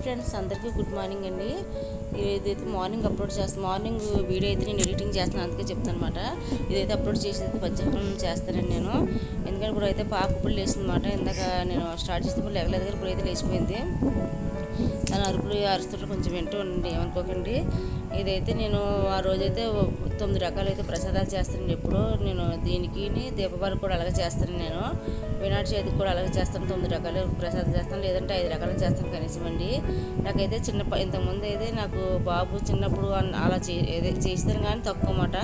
Friends, అందరికీ good morning అండి. ఇదైతే మార్నింగ్ అప్లోడ్ చేస్తాను. మార్నింగ్ వీడియో అయితే నేను ఎడిటింగ్ చేస్తున్నాను, అందుకే చెప్తాను అనమాట. ఇదైతే అప్లోడ్ చేసేది మధ్యాహ్నం చేస్తానండి నేను. ఎందుకంటే ఇప్పుడు అయితే పాప ఇప్పుడు లేచింది అనమాట. ఇందాక నేను స్టార్ట్ చేసినప్పుడు లేవలేదు కానీ ఇప్పుడు అయితే లేచిపోయింది. తన అరుపులు అరుస్తుంటే కొంచెం వింటూ ఉండండి, ఏమనుకోకండి. ఇదైతే నేను ఆ రోజైతే 9 రకాలు అయితే ప్రసాదాలు చేస్తానండి. ఎప్పుడు నేను దీనికి దీపావళికి కూడా అలాగే చేస్తాను. నేను వినాయక చవితికి కూడా అలాగే చేస్తాను. 9 రకాలు ప్రసాదాలు చేస్తాను, లేదంటే 5 రకాలు చేస్తాను కనీసం అండి. నాకైతే ఇంతకుముందు అయితే నాకు బాబు చిన్నప్పుడు అలా చేస్తాను కానీ తక్కువ అన్నమాట.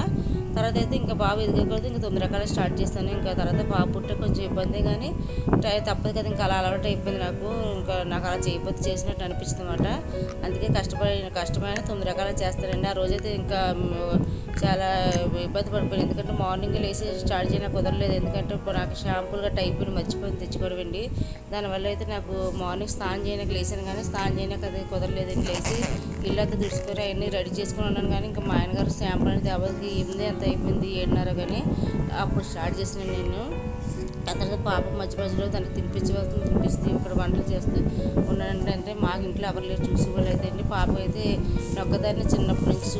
తర్వాత అయితే ఇంకా బాబు ఎదిగకూడదు, ఇంకా 9 రకాలు స్టార్ట్ చేస్తాను. ఇంకా తర్వాత బాబు పుట్టే కొంచెం ఇబ్బంది కానీ తప్పదు కదా, ఇంకా అలా అలవాటు అయిపోయింది నాకు. ఇంకా నాకు అలా చేయకపోతే చేసినట్టు అనిపిస్తుంది అన్నమాట. అందుకే కష్టమైన 9 రకాలు చేస్తానండి. ఆ రోజైతే ఇంకా చాలా ఇబ్బంది పడిపోయింది, ఎందుకంటే మార్నింగ్ లేచి స్టార్ట్ చేయడానికి కుదరలేదు. ఎందుకంటే ఇప్పుడు నాకు షాంపూలు గట్ట అయిపోయి మర్చిపోయింది తెచ్చుకోవడండి. దానివల్ల అయితే నాకు మార్నింగ్ స్నానం చేయడానికి లేచాను కానీ స్నానం చేయడానికి అది కుదరలేదండి. లేచి ఇల్లు అంతా తుడుచుకొని అవన్నీ రెడీ చేసుకుని ఉన్నాను కానీ ఇంకా మా ఆయనగారు షాంపూ అనేది అవన్నీ ఏమింది ఎంత అయిపోయింది 7:30 కానీ అప్పుడు స్టార్ట్ చేసినాను నేను. ఆ తర్వాత పాప మధ్యలో తనకి తినిపిస్తూ ఇక్కడ వంటలు చేస్తూ ఉన్నానంటే అంటే మాకు ఇంట్లో ఎవరు లేరు చూసేవాళ్ళు అయితే అండి. పాప అయితే నేను ఒక్కదాన్ని చిన్నప్పటి నుంచి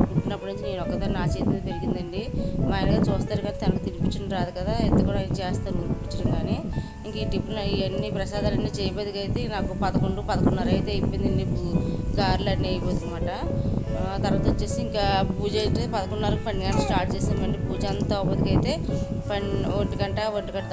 పుట్టినప్పటి నుంచి నేను ఒక్కదాన్ని నా చేతి మీద పెరిగిందండి. మా ఆయనగా చూస్తారు కానీ తనకు తినిపించడం రాదు కదా, ఎంత కూడా ఆయన చేస్తాను తినిపించడం కానీ. ఇంక ఈ టిఫిన్ ఇవన్నీ ప్రసాదాలన్నీ చేయబోదిగా అయితే నాకు 11:30 అయితే అయిపోయిందండి. గారెలు అన్నీ అయిపోతుంది అన్నమాట. తర్వాత వచ్చేసి ఇంకా పూజ అయితే 11:30కి 12 గంటలు స్టార్ట్ చేసామండి. పూజ అంతా అవ్వదుకైతే 1 గంట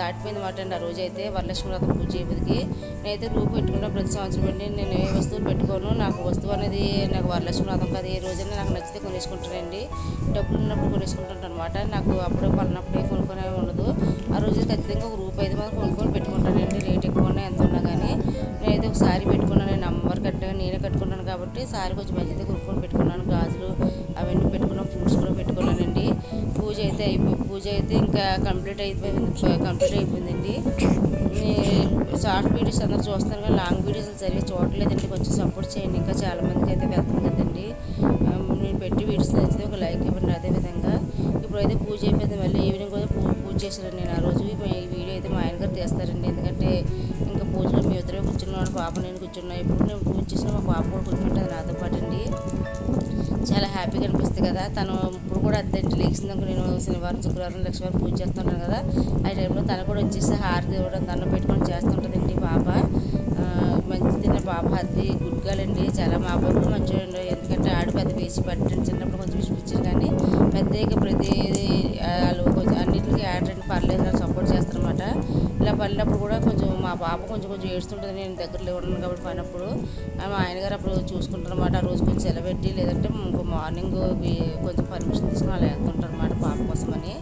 దాటిపోయింది మాట అండి. ఆ రోజు అయితే వరలక్ష్మి వ్రతం పూజ చేయబోదికి నేనైతే రూపు పెట్టుకుంటా ప్రతి సంవత్సరం అండి. నేను ఏ వస్తువులు పెట్టుకోను, నాకు వస్తువు అనేది నాకు వరలక్ష్మి వ్రతం కాదు, ఏ రోజైనా నాకు నచ్చితే కొనేసుకుంటానండి. డబ్బులు ఉన్నప్పుడు కొనేసుకుంటాను అనమాట. నాకు అప్పుడే పడినప్పుడే కొనుక్కొనే ఉండదు. ఆ రోజు ఖచ్చితంగా ఒక రూపాయి అయితే మాత్రం కొనుక్కొని పెట్టుకుంటానండి. రేట్ ఎక్కువ ఉన్నా ఎంత ఉన్నా కానీ. నేనైతే ఒక సారీ పెట్టుకున్నాను, నేను అమ్మవారు నేనే కట్టుకున్నాను కాబట్టి సారీ కొంచెం మంచిది కొనుక్కొని పెట్టుకున్నాను. గాజులు అవన్నీ పెట్టుకున్నాను, ఫ్రూట్స్ కూడా పెట్టుకున్నానండి. పూజ అయితే ఇంకా కంప్లీట్ అయిపోయిందండి. షార్ట్ వీడియోస్ అందరూ చూస్తాను కానీ లాంగ్ వీడియోస్ సరిగ్గా చూడలేదండి. కొంచెం సపోర్ట్ చేయండి, ఇంకా చాలామందికి అయితే వెళ్తుంది కదండి. నేను పెట్టి వీడియోస్ నచ్చితే ఒక లైక్ ఇవ్వండి. అదేవిధంగా ఇప్పుడైతే పూజ అయిపోయింది. మళ్ళీ ఈవినింగ్ కూడా పూజ చేశాను నేను. ఆ రోజు ఈ వీడియో అయితే మా ఆయనగారు తీస్తారండి. ఎందుకంటే ఇంకా పూజలో మీ ఇద్దరే కూర్చున్నాను, పాప నేను కూర్చున్నా. ఇప్పుడు నేను పూజ చేసిన మా పాప కూడా కూర్చుంటుంది నాతో పాటు అండి. చాలా హ్యాపీగా అనిపిస్తుంది కదా. తను ఇప్పుడు కూడా అద్దెంటి లేచిందాక నేను శనివారం, శుక్రవారం, లక్ష్మీవారం పూజ చేస్తుంటాను కదా, ఆ టైంలో తను కూడా వచ్చేసి హారతి ఇవ్వడం దండం పెట్టుకొని చేస్తుంటుందండి. పాప మంచి తిన్న పాప అది గుడ్ గర్ల్ అండి. చాలా మా అబ్బాయి కూడా మంచిగా ఉండే, ఎందుకంటే ఆడు పెద్ద వేసి పట్టండి. చిన్నప్పుడు కొంచెం విసిపించారు కానీ పెద్దగా ప్రతి వాళ్ళు కొంచెం అన్నింటికి ఆడండి పర్లేదు నాకు సపోర్ట్ చేస్తారన్నమాట. ఇలా పడినప్పుడు కూడా కొంచెం మా పాప కొంచెం ఏడుస్తుంటుంది, నేను దగ్గరలో ఉన్నాను కాబట్టి పడినప్పుడు. మా ఆయనగారు అప్పుడు చూసుకుంటారు అన్నమాట. ఆ రోజు కొంచెం సెలబెట్టి లేదంటే ఇంకో మార్నింగ్ కొంచెం పర్మిషన్ తీసుకుని అలా వెళ్తుంటారు అన్నమాట పాప కోసమని.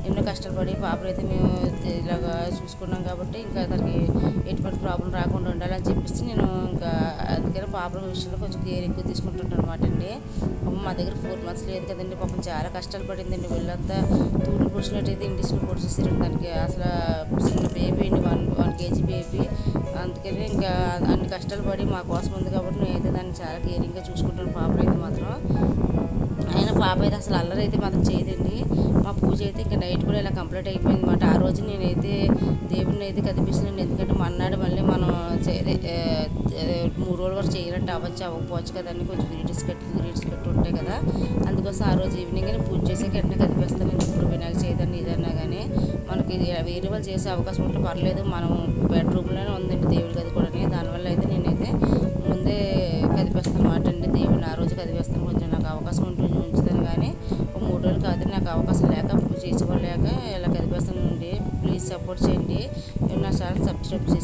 ఎన్నో కష్టపడి పాపను అయితే మేము ఇలాగా చూసుకున్నాం కాబట్టి ఇంకా తనకి ఎటువంటి ప్రాబ్లం రాకుండా ఉండాలని చెప్పేసి నేను ఇంకా అందుకని పాపల విషయంలో కొంచెం కేర్ ఎక్కువ తీసుకుంటుంటాను అనమాట అండి. మా దగ్గర 4 months లేదు కదండి, పాపం చాలా కష్టాలు పడిందండి. వీళ్ళంతా తూర్లు పొడిచినట్టయితే ఇండిషన్ పొడిచేసారండి దానికి. అసలు చిన్న బేబీ అండి, 1 kg బేబీ. అందుకని ఇంకా అన్ని కష్టాలు పడి మా కోసం ఉంది కాబట్టి నేనైతే దాన్ని చాలా కేరింగ్గా చూసుకుంటాను. పాపనైతే మాత్రం అయినా పాప అయితే అసలు అల్లరి అయితే మాత్రం చేయదండి. మా పూజ అయితే ఇంకా నైట్ కూడా ఇలా కంప్లీట్ అయిపోయింది అన్నమాట. ఆ రోజు నేనైతే దేవుడిని అయితే కదిపిస్తున్నాను, ఎందుకంటే మన్నాడు మళ్ళీ మనం 3 రోజుల వరకు చేయాలంటే అవ్వకపోవచ్చు కదండి. కొంచెం గ్రీటిస్ కట్టి ఉంటాయి కదా, అందుకోసం ఆ రోజు ఈవినింగ్ పూజ చేసే వెంటనే కదిపిస్తాను. ఇప్పుడు వినాయక చవితి ఏదన్నా కానీ మనకి వేరే వాళ్ళు చేసే అవకాశం ఉంటే పర్లేదు, మనం బెడ్రూమ్లోనే ఉందండి దేవుడి గది కూడా. దానివల్ల అయితే నేనైతే ముందే కదిపిస్తాను అన్నమాట అండి దేవుడిని. ఆ రోజు కదిపిస్తాను, కొంచెం నాకు అవకాశం ఉంటుంది ఉంచుతాను కానీ 3 రోజులు కాదు, నాకు అవకాశం లేక పూజ చేసుకోలేక ఇలా కదిపిస్తానండి. ప్లీజ్ సపోర్ట్ చేయండి, నా ఛానల్ సబ్స్క్రైబ్ చేసి